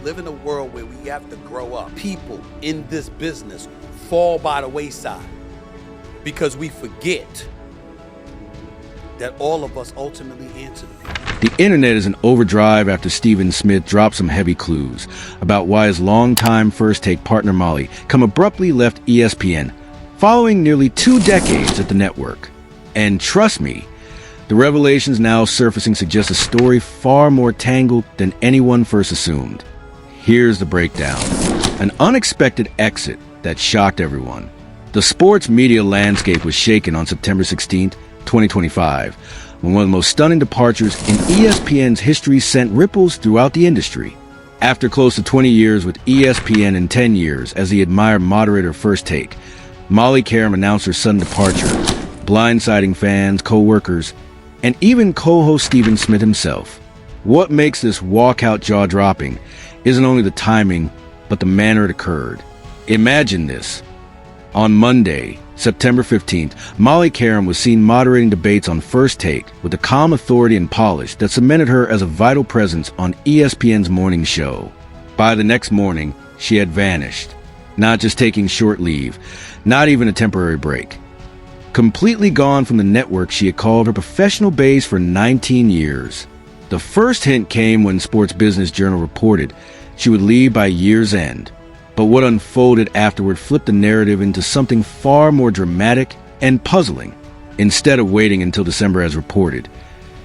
live in a world where we have to grow up. People in this business fall by the wayside because we forget that all of us ultimately answer to people. The internet is in overdrive after Stephen Smith dropped some heavy clues about why his longtime First Take partner Molly abruptly left ESPN, following nearly 2 decades at the network. And trust me, the revelations now surfacing suggest a story far more tangled than anyone first assumed. Here's the breakdown. An unexpected exit that shocked everyone. The sports media landscape was shaken on September 16, 2025, when one of the most stunning departures in ESPN's history sent ripples throughout the industry. After close to 20 years with ESPN and 10 years as the admired moderator of First Take, Molly Qerim announced her sudden departure, blindsiding fans, co-workers, and even co-host Stephen Smith himself. What makes this walkout jaw-dropping isn't only the timing, but the manner it occurred. Imagine this. On Monday, September 15th, Molly Qerim was seen moderating debates on First Take with the calm authority and polish that cemented her as a vital presence on ESPN's morning show. By the next morning, she had vanished, not just taking short leave, not even a temporary break. Completely gone from the network she had called her professional base for 19 years. The first hint came when Sports Business Journal reported she would leave by year's end. But what unfolded afterward flipped the narrative into something far more dramatic and puzzling. Instead of waiting until December as reported,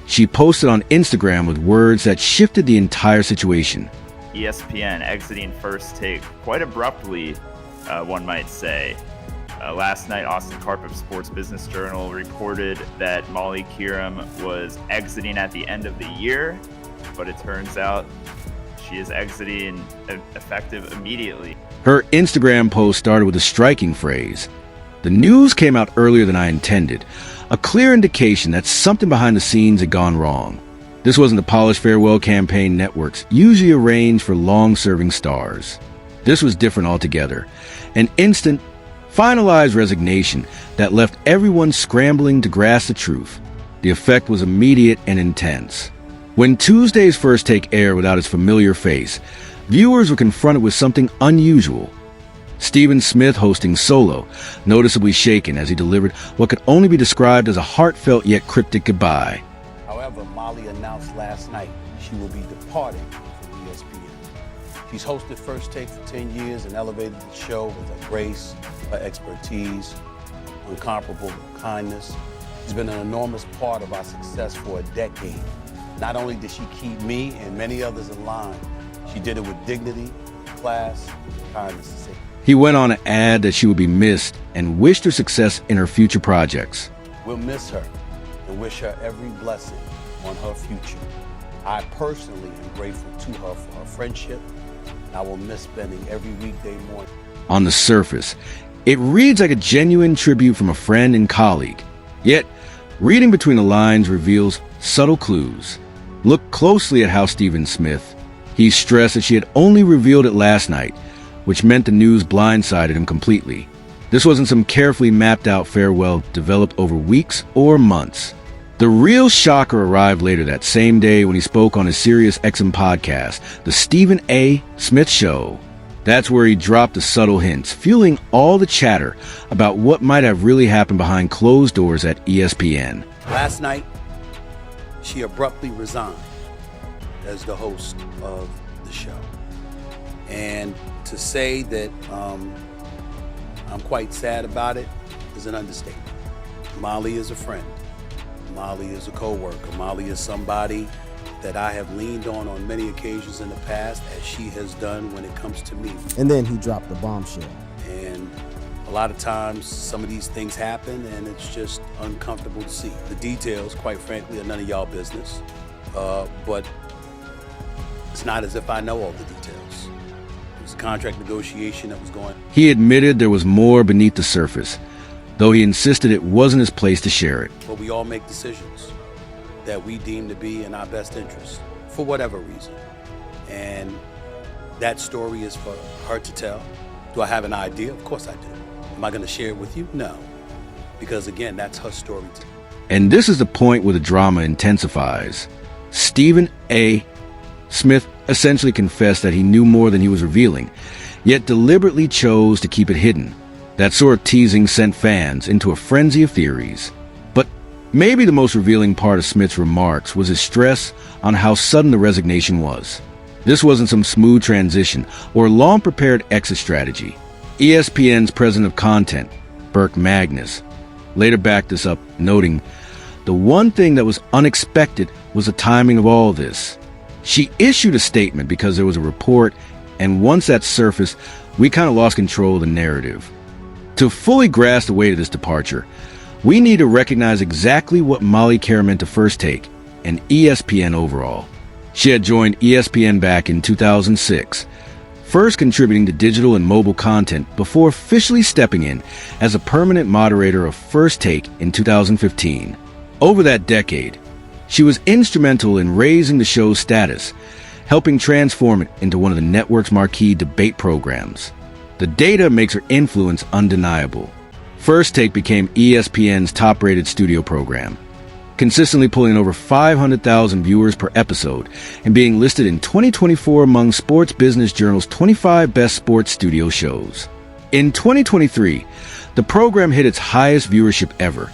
she posted on Instagram with words that shifted the entire situation. ESPN exiting First Take quite abruptly, one might say. Last night, Austin Karp of Sports Business Journal reported that Molly Qerim was exiting at the end of the year, but it turns out she is exiting effective immediately. Her Instagram post started with a striking phrase. The news came out earlier than I intended, a clear indication that something behind the scenes had gone wrong. This wasn't the polished farewell campaign networks usually arrange for long-serving stars. This was different altogether. An instant, finalized resignation that left everyone scrambling to grasp the truth. The effect was immediate and intense. When Tuesday's First Take aired without its familiar face, viewers were confronted with something unusual. Stephen Smith hosting solo, noticeably shaken as he delivered what could only be described as a heartfelt yet cryptic goodbye. However, Molly announced last night she will be departing from ESPN. She's hosted First Take for 10 years and elevated the show with her grace, her expertise, incomparable kindness. She's been an enormous part of our success for a decade. Not only did she keep me and many others in line, she did it with dignity, class, and kindness. He went on to add that she would be missed and wished her success in her future projects. We'll miss her and wish her every blessing on her future. I personally am grateful to her for her friendship, and I will miss spending every weekday morning. On the surface, it reads like a genuine tribute from a friend and colleague. Yet, reading between the lines reveals subtle clues. Look closely at how Stephen Smith. He stressed that she had only revealed it last night, which meant the news blindsided him completely. This wasn't some carefully mapped out farewell developed over weeks or months. The real shocker arrived later that same day when he spoke on his Sirius XM podcast, The Stephen A. Smith Show. That's where he dropped the subtle hints, fueling all the chatter about what might have really happened behind closed doors at ESPN. Last night, she abruptly resigned as the host of the show. And to say that I'm quite sad about it is an understatement. Molly is a friend. Molly is a co-worker. Molly is somebody that I have leaned on many occasions in the past, as she has done when it comes to me. And then he dropped the bombshell. And a lot of times, some of these things happen, and it's just uncomfortable to see. The details, quite frankly, are none of y'all business. But it's not as if I know all the details. It was a contract negotiation that was going. He admitted there was more beneath the surface, though he insisted it wasn't his place to share it. But we all make decisions that we deem to be in our best interest, for whatever reason. And that story is for her to tell. Do I have an idea? Of course I do. Am I going to share it with you? No. Because again, that's her story to tell. And this is the point where the drama intensifies. Stephen A. Smith essentially confessed that he knew more than he was revealing, yet deliberately chose to keep it hidden. That sort of teasing sent fans into a frenzy of theories. But maybe the most revealing part of Smith's remarks was his stress on how sudden the resignation was. This wasn't some smooth transition or long-prepared exit strategy. ESPN's president of content, Burke Magnus, later backed this up, noting, "The one thing that was unexpected was the timing of all this. She issued a statement because there was a report, and once that surfaced, we kind of lost control of the narrative." To fully grasp the weight of this departure, we need to recognize exactly what Molly Qerim meant to First Take and ESPN overall. She had joined ESPN back in 2006, first contributing to digital and mobile content before officially stepping in as a permanent moderator of First Take in 2015. Over that decade, she was instrumental in raising the show's status, helping transform it into one of the network's marquee debate programs. The data makes her influence undeniable. First Take became ESPN's top-rated studio program, consistently pulling in over 500,000 viewers per episode and being listed in 2024 among Sports Business Journal's 25 best sports studio shows. In 2023, the program hit its highest viewership ever,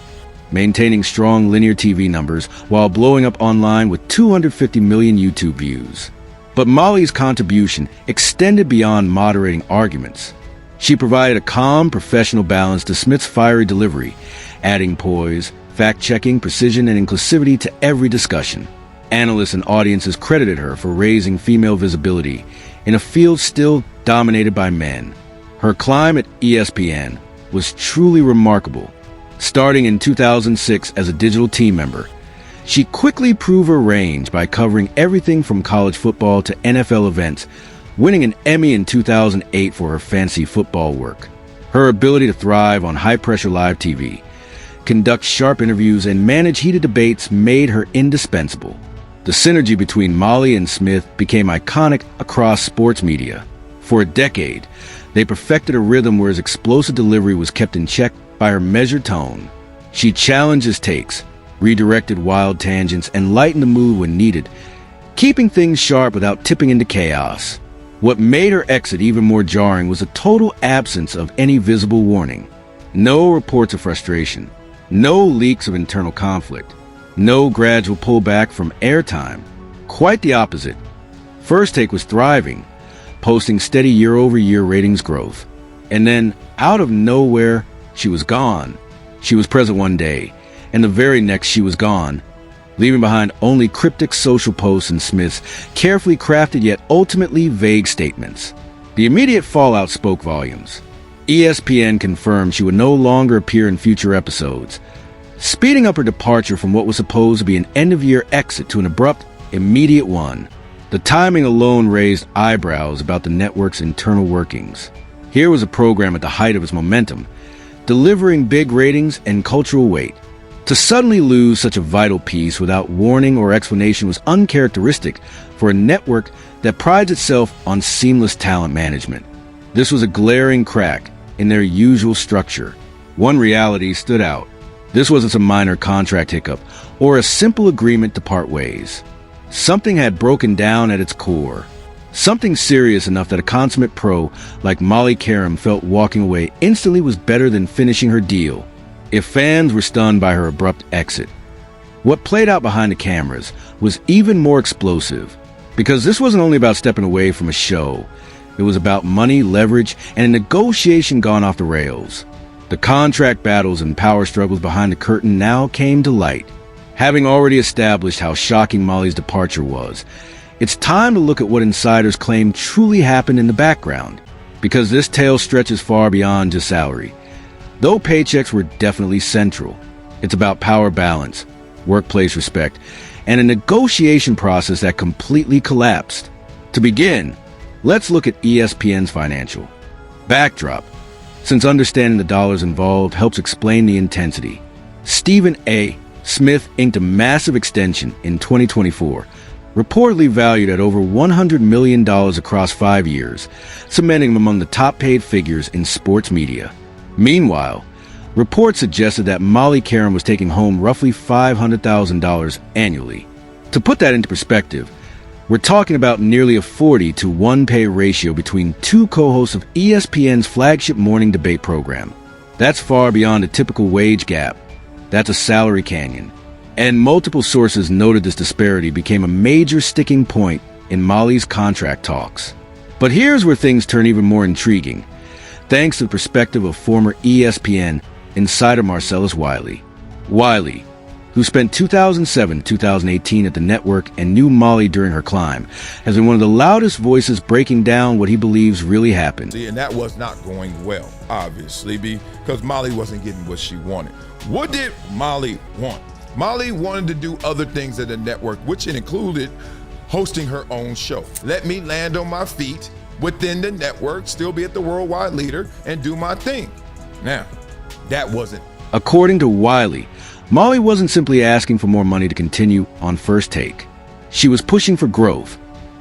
maintaining strong linear TV numbers while blowing up online with 250 million YouTube views. But Molly's contribution extended beyond moderating arguments. She provided a calm, professional balance to Smith's fiery delivery, adding poise, fact-checking, precision, and inclusivity to every discussion. Analysts and audiences credited her for raising female visibility in a field still dominated by men. Her climb at ESPN was truly remarkable. Starting in 2006 as a digital team member, she quickly proved her range by covering everything from college football to NFL events, winning an Emmy in 2008 for her fancy football work. Her ability to thrive on high-pressure live TV, conduct sharp interviews, and manage heated debates made her indispensable. The synergy between Molly and Smith became iconic across sports media. For a decade, they perfected a rhythm where his explosive delivery was kept in check by her measured tone. She challenged his takes, redirected wild tangents, and lightened the mood when needed, keeping things sharp without tipping into chaos. What made her exit even more jarring was a total absence of any visible warning. No reports of frustration, no leaks of internal conflict, no gradual pullback from airtime. Quite the opposite. First Take was thriving, posting steady year-over-year ratings growth. And then, out of nowhere, she was gone. She was present one day, and the very next she was gone, leaving behind only cryptic social posts and Smith's carefully crafted yet ultimately vague statements. The immediate fallout spoke volumes. ESPN confirmed she would no longer appear in future episodes, speeding up her departure from what was supposed to be an end-of-year exit to an abrupt, immediate one. The timing alone raised eyebrows about the network's internal workings. Here was a program at the height of its momentum, delivering big ratings and cultural weight. To suddenly lose such a vital piece without warning or explanation was uncharacteristic for a network that prides itself on seamless talent management. This was a glaring crack in their usual structure. One reality stood out. This wasn't some minor contract hiccup or a simple agreement to part ways. Something had broken down at its core. Something serious enough that a consummate pro like Molly Qerim felt walking away instantly was better than finishing her deal. If fans were stunned by her abrupt exit, what played out behind the cameras was even more explosive, because this wasn't only about stepping away from a show. It was about money, leverage, and a negotiation gone off the rails. The contract battles and power struggles behind the curtain now came to light. Having already established how shocking Molly's departure was, it's time to look at what insiders claim truly happened in the background, because this tale stretches far beyond just salary. Though paychecks were definitely central, it's about power balance, workplace respect, and a negotiation process that completely collapsed. To begin, let's look at ESPN's financial backdrop, since understanding the dollars involved helps explain the intensity. Stephen A. Smith inked a massive extension in 2024, reportedly valued at over $100 million across 5 years, cementing him among the top-paid figures in sports media. Meanwhile, reports suggested that Molly Qerim was taking home roughly $500,000 annually. To put that into perspective, We're talking about nearly a 40-to-1 pay ratio between two co-hosts of ESPN's flagship morning debate program. That's far beyond a typical wage gap. That's a salary canyon. And multiple sources noted this disparity became a major sticking point in Molly's contract talks. But here's where things turn even more intriguing, thanks to the perspective of former ESPN insider Marcellus Wiley. Wiley, who spent 2007-2018 at the network and knew Molly during her climb, has been one of the loudest voices breaking down what he believes really happened. And that was not going well, obviously, because Molly wasn't getting what she wanted. What did Molly want? Molly wanted to do other things at the network, which included hosting her own show. Let me land on my feet within the network, still be at the worldwide leader, and do my thing. Now, that wasn't. According to Wiley, Molly wasn't simply asking for more money to continue on First Take. She was pushing for growth,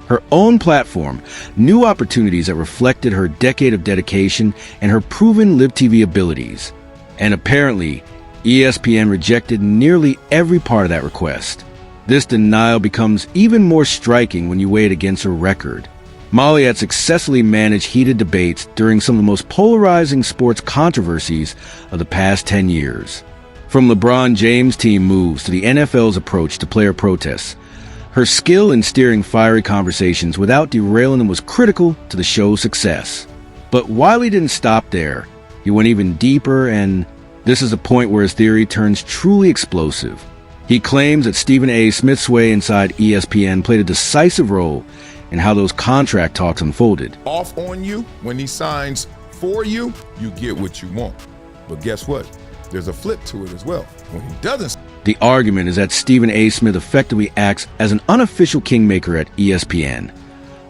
her own platform, new opportunities that reflected her decade of dedication and her proven live TV abilities. And apparently, ESPN rejected nearly every part of that request. This denial becomes even more striking when you weigh it against her record. Molly had successfully managed heated debates during some of the most polarizing sports controversies of the past 10 years. From LeBron James' team moves to the NFL's approach to player protests, her skill in steering fiery conversations without derailing them was critical to the show's success. But Wiley didn't stop there. He went even deeper, and this is the point where his theory turns truly explosive. He claims that Stephen A. Smith's sway inside ESPN played a decisive role in how those contract talks unfolded. Off on you, when he signs for you, you get what you want. But guess what? There's a flip to it as well. When he doesn't. The argument is that Stephen A. Smith effectively acts as an unofficial kingmaker at ESPN,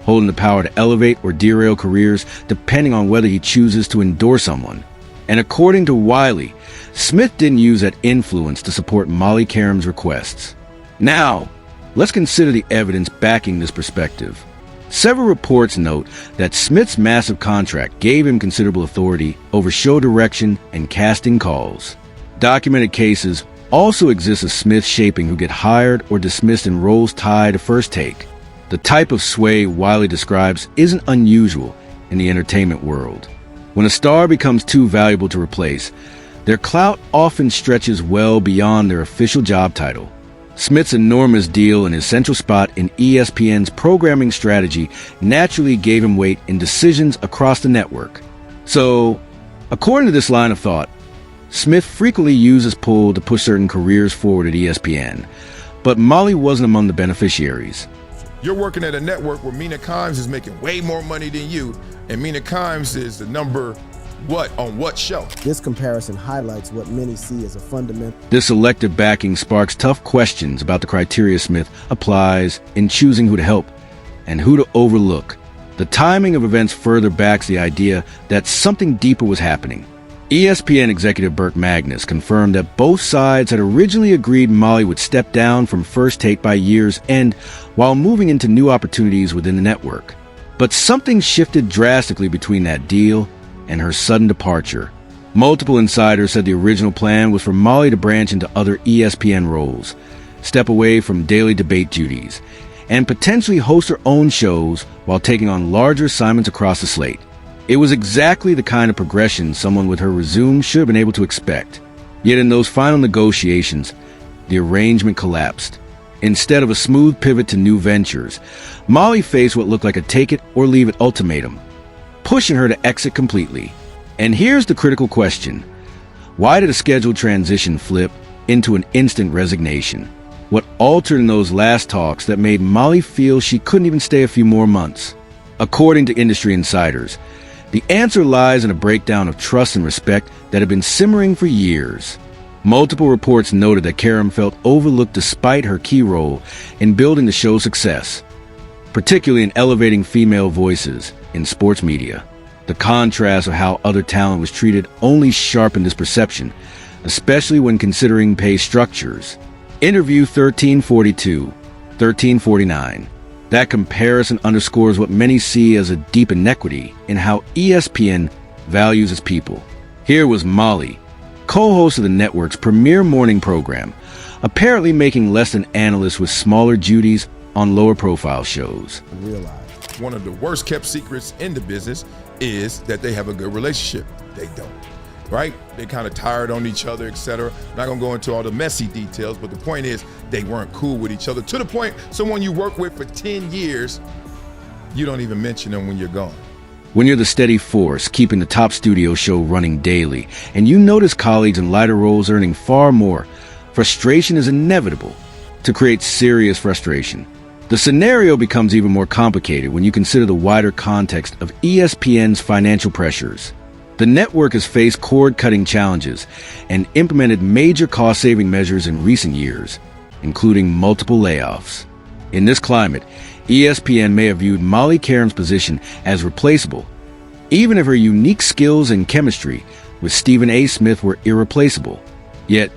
holding the power to elevate or derail careers depending on whether he chooses to endorse someone. And according to Wiley, Smith didn't use that influence to support Molly Qerim's requests. Now, let's consider the evidence backing this perspective. Several reports note that Smith's massive contract gave him considerable authority over show direction and casting calls. Documented cases also exist of Smith shaping who get hired or dismissed in roles tied to First Take. The type of sway Wiley describes isn't unusual in the entertainment world. When a star becomes too valuable to replace, their clout often stretches well beyond their official job title. Smith's enormous deal and his central spot in ESPN's programming strategy naturally gave him weight in decisions across the network. So, according to this line of thought, Smith frequently uses pull to push certain careers forward at ESPN, but Molly wasn't among the beneficiaries. You're working at a network where Mina Kimes is making way more money than you, and Mina Kimes is the number what on what show? This comparison highlights what many see as a fundamental. This selective backing sparks tough questions about the criteria Smith applies in choosing who to help and who to overlook. The timing of events further backs the idea that something deeper was happening. ESPN executive Burke Magnus confirmed that both sides had originally agreed Molly would step down from First Take by year's end while moving into new opportunities within the network. But something shifted drastically between that deal and her sudden departure. Multiple insiders said the original plan was for Molly to branch into other ESPN roles, step away from daily debate duties, and potentially host her own shows while taking on larger assignments across the slate. It was exactly the kind of progression someone with her resume should have been able to expect. Yet in those final negotiations, the arrangement collapsed. Instead of a smooth pivot to new ventures, Molly faced what looked like a take-it-or-leave-it ultimatum, pushing her to exit completely. And here's the critical question. Why did a scheduled transition flip into an instant resignation? What altered in those last talks that made Molly feel she couldn't even stay a few more months? According to industry insiders, the answer lies in a breakdown of trust and respect that had been simmering for years. Multiple reports noted that Qerim felt overlooked despite her key role in building the show's success, particularly in elevating female voices in sports media. The contrast of how other talent was treated only sharpened this perception, especially when considering pay structures. Interview 1342-1349. That comparison underscores what many see as a deep inequity in how ESPN values its people. Here was Molly, co-host of the network's premier morning program, apparently making less than analysts with smaller duties on lower-profile shows. Realize. One of the worst kept secrets in the business is that they have a good relationship. They don't, right? They kind of tired on each other, etc. Not gonna go into all the messy details, but the point is they weren't cool with each other to the point someone you work with for 10 years, you don't even mention them when you're gone. When you're the steady force keeping the top studio show running daily, and you notice colleagues in lighter roles earning far more, frustration is inevitable to create serious frustration. The scenario becomes even more complicated when you consider the wider context of ESPN's financial pressures. The network has faced cord-cutting challenges and implemented major cost-saving measures in recent years, including multiple layoffs. In this climate, ESPN may have viewed Molly Qerim's position as replaceable, even if her unique skills and chemistry with Stephen A. Smith were irreplaceable. Yet,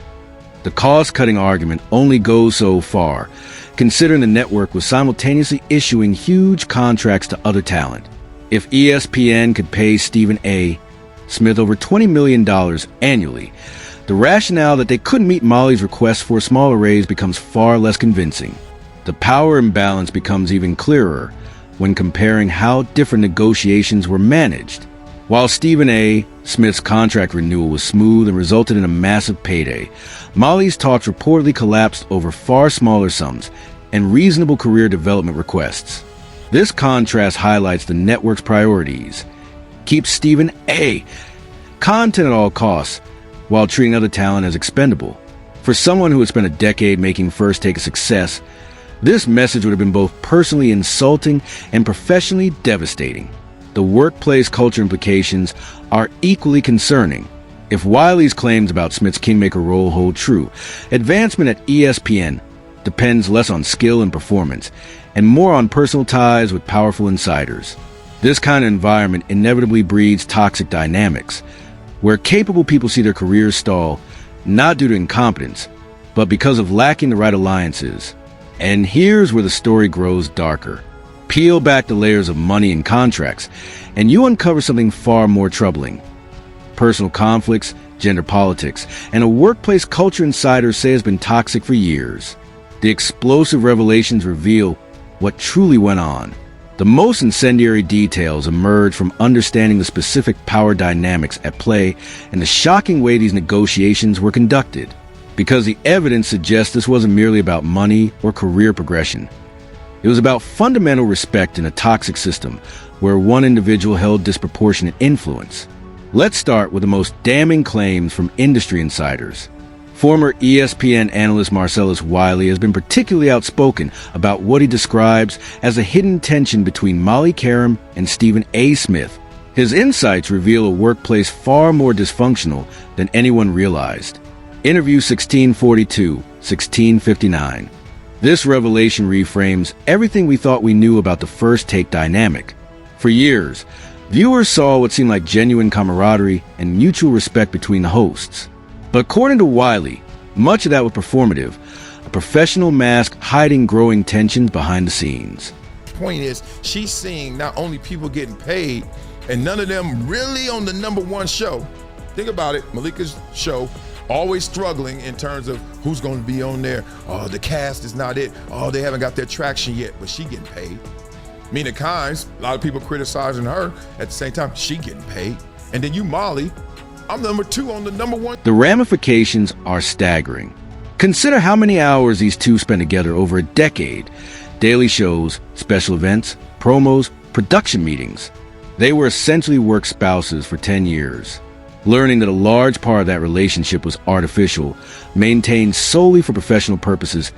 the cost-cutting argument only goes so far, considering the network was simultaneously issuing huge contracts to other talent. If ESPN could pay Stephen A. Smith over $20 million annually, the rationale that they couldn't meet Molly's request for a smaller raise becomes far less convincing. The power imbalance becomes even clearer when comparing how different negotiations were managed. While Stephen A. Smith's contract renewal was smooth and resulted in a massive payday, Molly's talks reportedly collapsed over far smaller sums and reasonable career development requests. This contrast highlights the network's priorities. Keep Stephen A. content at all costs while treating other talent as expendable. For someone who had spent a decade making First Take a success, this message would have been both personally insulting and professionally devastating. The workplace culture implications are equally concerning. If Wiley's claims about Smith's kingmaker role hold true, advancement at ESPN depends less on skill and performance and more on personal ties with powerful insiders. This kind of environment inevitably breeds toxic dynamics, where capable people see their careers stall, not due to incompetence, but because of lacking the right alliances. And here's where the story grows darker. Peel back the layers of money and contracts, and you uncover something far more troubling. Personal conflicts, gender politics, and a workplace culture insiders say has been toxic for years. The explosive revelations reveal what truly went on. The most incendiary details emerge from understanding the specific power dynamics at play and the shocking way these negotiations were conducted. Because the evidence suggests this wasn't merely about money or career progression. It was about fundamental respect in a toxic system where one individual held disproportionate influence. Let's start with the most damning claims from industry insiders. Former ESPN analyst Marcellus Wiley has been particularly outspoken about what he describes as a hidden tension between Molly Qerim and Stephen A. Smith. His insights reveal a workplace far more dysfunctional than anyone realized. Interview 1642-1659. This revelation reframes everything we thought we knew about the First Take dynamic. For years, viewers saw what seemed like genuine camaraderie and mutual respect between the hosts. But according to Wiley, much of that was performative, a professional mask hiding growing tensions behind the scenes. Point is, she's seeing not only people getting paid, and none of them really on the number one show. Think about it, Malika's show, always struggling in terms of who's going to be on there. Oh, the cast is not it. Oh, they haven't got their traction yet, but she getting paid. Mina Kimes, a lot of people criticizing her. At the same time, she getting paid. And then you, Molly, I'm number two on the number one. The ramifications are staggering. Consider how many hours these two spent together over a decade. Daily shows, special events, promos, production meetings. They were essentially work spouses for 10 years. Learning that a large part of that relationship was artificial, maintained solely for professional purposes,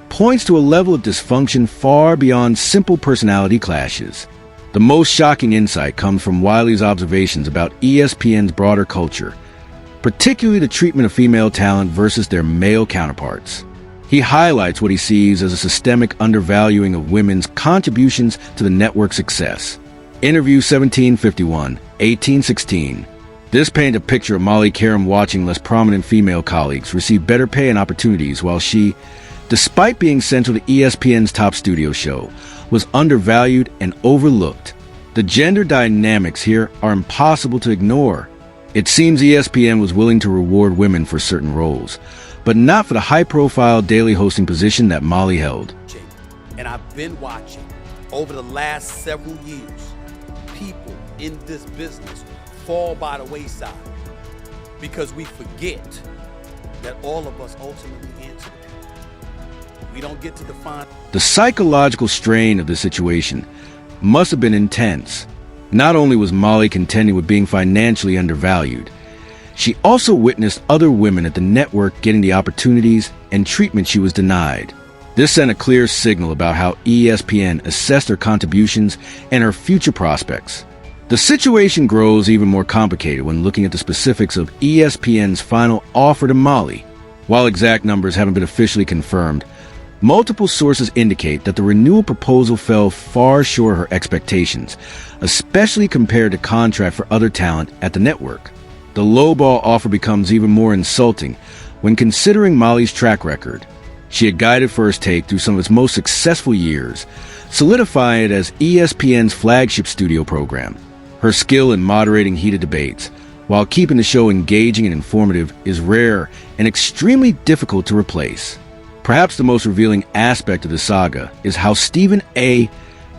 points to a level of dysfunction far beyond simple personality clashes. The most shocking insight comes from Wiley's observations about ESPN's broader culture, particularly the treatment of female talent versus their male counterparts. He highlights what he sees as a systemic undervaluing of women's contributions to the network's success. Interview 1751-1816. This painted a picture of Molly Qerim watching less prominent female colleagues receive better pay and opportunities while she, despite being central to ESPN's top studio show, was undervalued and overlooked. The gender dynamics here are impossible to ignore. It seems ESPN was willing to reward women for certain roles, but not for the high-profile daily hosting position that Molly held. And I've been watching over the last several years, people in this business fall by the wayside because we forget that all of us ultimately answer to people. We don't get to define. The psychological strain of the situation must have been intense. Not only was Molly contending with being financially undervalued, she also witnessed other women at the network getting the opportunities and treatment she was denied. This sent a clear signal about how ESPN assessed her contributions and her future prospects. The situation grows even more complicated when looking at the specifics of ESPN's final offer to Molly. While exact numbers haven't been officially confirmed, multiple sources indicate that the renewal proposal fell far short of her expectations, especially compared to contract for other talent at the network. The lowball offer becomes even more insulting when considering Molly's track record. She had guided First Take through some of its most successful years, solidifying it as ESPN's flagship studio program. Her skill in moderating heated debates, while keeping the show engaging and informative, is rare and extremely difficult to replace. Perhaps the most revealing aspect of the saga is how Stephen A.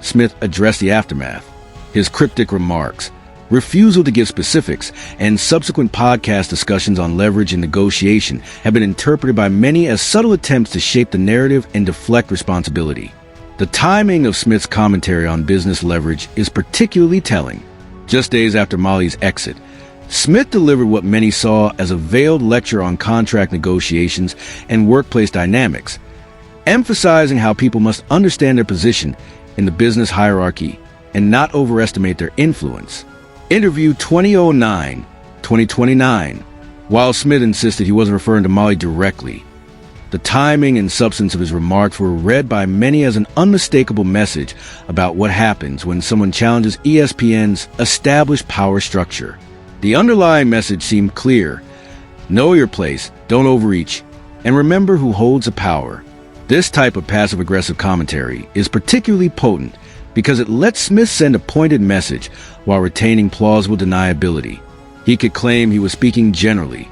Smith addressed the aftermath. His cryptic remarks, refusal to give specifics, and subsequent podcast discussions on leverage and negotiation have been interpreted by many as subtle attempts to shape the narrative and deflect responsibility. The timing of Smith's commentary on business leverage is particularly telling. Just days after Molly's exit, Smith delivered what many saw as a veiled lecture on contract negotiations and workplace dynamics, emphasizing how people must understand their position in the business hierarchy and not overestimate their influence. Interview 2009-2029. While Smith insisted he wasn't referring to Molly directly, the timing and substance of his remarks were read by many as an unmistakable message about what happens when someone challenges ESPN's established power structure. The underlying message seemed clear: know your place, don't overreach, and remember who holds the power. This type of passive-aggressive commentary is particularly potent because it lets Smith send a pointed message while retaining plausible deniability. He could claim he was speaking generally,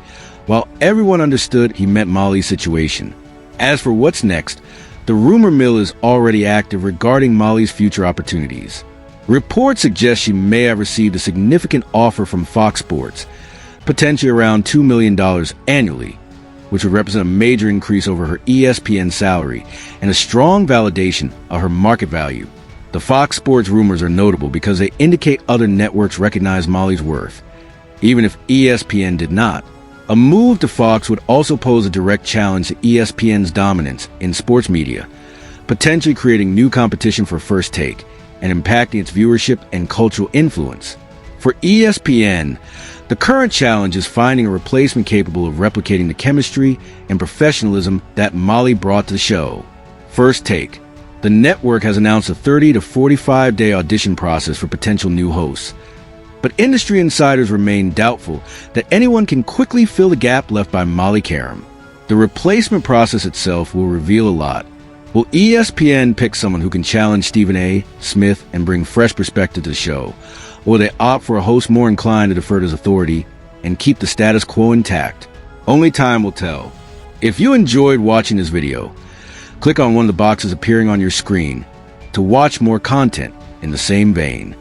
while everyone understood he meant Molly's situation. As for what's next, the rumor mill is already active regarding Molly's future opportunities. Reports suggest she may have received a significant offer from Fox Sports, potentially around $2 million annually, which would represent a major increase over her ESPN salary and a strong validation of her market value. The Fox Sports rumors are notable because they indicate other networks recognize Molly's worth, even if ESPN did not. A move to Fox would also pose a direct challenge to ESPN's dominance in sports media, potentially creating new competition for First Take and impacting its viewership and cultural influence. For ESPN, the current challenge is finding a replacement capable of replicating the chemistry and professionalism that Molly brought to the show. First Take. The network has announced a 30 to 45-day audition process for potential new hosts, but industry insiders remain doubtful that anyone can quickly fill the gap left by Molly Qerim. The replacement process itself will reveal a lot. Will ESPN pick someone who can challenge Stephen A. Smith and bring fresh perspective to the show, or will they opt for a host more inclined to defer to his authority and keep the status quo intact? Only time will tell. If you enjoyed watching this video, click on one of the boxes appearing on your screen to watch more content in the same vein.